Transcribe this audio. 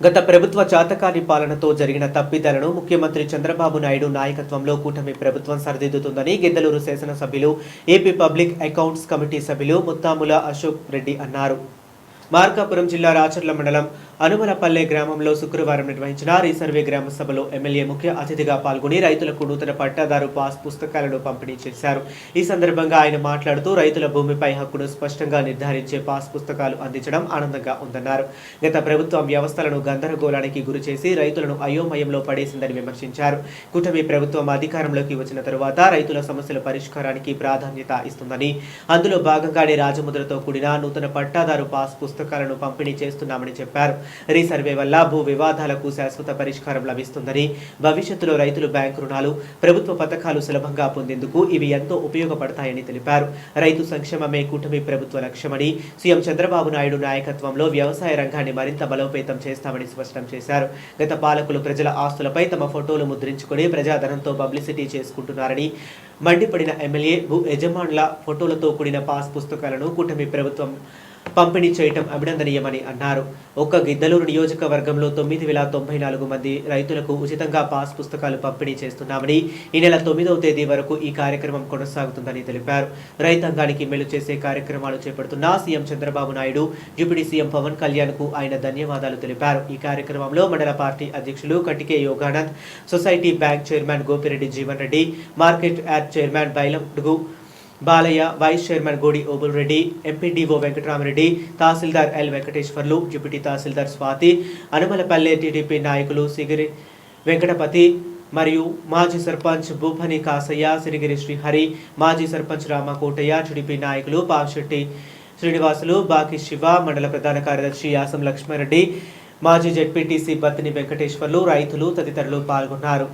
గత ప్రభుత్వ చాతకాని పాలనతో జరిగిన తప్పిదాలను ముఖ్యమంత్రి చంద్రబాబు నాయుడు నాయకత్వంలో కూటమి ప్రభుత్వం సరిదిద్దుతుందని గిద్దలూరు శాసనసభ్యులు ఏపీ పబ్లిక్ అకౌంట్స్ కమిటీ సభ్యులు ముత్తాముల అశోక్ రెడ్డి అన్నారు. మార్కాపురం జిల్లా రాచర్ల మండలం అనుమలపల్లె గ్రామంలో శుక్రవారం నిర్వహించిన రీసర్వే గ్రామ సభలో ఎమ్మెల్యే ముఖ్య అతిథిగా పాల్గొని రైతులకు నూతన పట్టాదారు పాస్ పుస్తకాలను పంపిణీ చేశారు. ఈ సందర్భంగా ఆయన మాట్లాడుతూ రైతుల భూమిపై హక్కును స్పష్టంగా నిర్ధారించే పాస్ పుస్తకాలు అందించడం ఆనందంగా ఉందన్నారు. గత ప్రభుత్వం వ్యవస్థలను గందరగోళానికి గురిచేసి రైతులను అయోమయంలో పడేసిందని విమర్శించారు. కూటమి ప్రభుత్వం అధికారంలోకి వచ్చిన తరువాత రైతుల సమస్యల పరిష్కారానికి ప్రాధాన్యత ఇస్తుందని, అందులో భాగంగానే రాజముద్రతో కూడిన నూతన పట్టాదారు పాస్ పుస్తకాలను పంపిణీ చేస్తున్నామని చెప్పారు. రీసర్వే వల్ల భూ వివాదాలకు శాశ్వత పరిష్కారం లభిస్తుందని, భవిష్యత్తులో రైతులు బ్యాంకు రుణాలు, ప్రభుత్వ పథకాలు సులభంగా పొందేందుకు ఇవి ఎంతో ఉపయోగపడతాయని తెలిపారు. రైతు సంక్షేమమే కూటమి ప్రభుత్వ లక్ష్యమని, సీఎం చంద్రబాబు నాయుడు నాయకత్వంలో వ్యవసాయ రంగాన్ని మరింత బలోపేతం చేస్తామని స్పష్టం చేశారు. గత పాలకులు ప్రజల ఆస్తులపై తమ ఫోటోలు ముద్రించుకుని ప్రజాధనంతో పబ్లిసిటీ చేసుకుంటున్నారని మండిపడిన ఎమ్మెల్యే భూ యజమానుల ఫోటోలతో కూడిన పాస్ పుస్తకాలను కూటమి ప్రభుత్వం పంపిణీ చేయడం అభినందనీయమని అన్నారు. ఒక్క గిద్దలూరు నియోజకవర్గంలో 9,094 మంది రైతులకు ఉచితంగా పాస్ పుస్తకాలు పంపిణీ చేస్తున్నామని, ఈ నెల 9వ తేదీ వరకు ఈ కార్యక్రమం కొనసాగుతుందని తెలిపారు. రైతాంగానికి మేలు చేసే కార్యక్రమాలు చేపడుతున్న CM Chandrababu Naidu, deputy CM Pawan Kalyan కు ఆయన ధన్యవాదాలు తెలిపారు. ఈ కార్యక్రమంలో మండల పార్టీ అధ్యక్షులు Katike Yoganand, society bank chairman Gopireddy Jeevan Reddy, market yard chairman Bailandugu Balayya, vice chairman Godi Obul Reddy, MPDO Venkataramareddy, tahsildar L Venkateswarlu, deputy tahsildar Swathi, Anumalapalle TDP నాయకులు సిగిరి వెంకటపతి మరియు మాజీ సర్పంచ్ భూపని కాసయ్య, సిరిగిరి శ్రీహరి, మాజీ సర్పంచ్ రామకోటయ్య, టీడీపీ నాయకులు పావశెట్టి శ్రీనివాసులు, బాకి శివ, మండల ప్రధాన కార్యదర్శి యాసం లక్ష్మారెడ్డి, మాజీ జెడ్పీటీసీ బత్తిని వెంకటేశ్వర్లు, రైతులు తదితరులు పాల్గొన్నారు.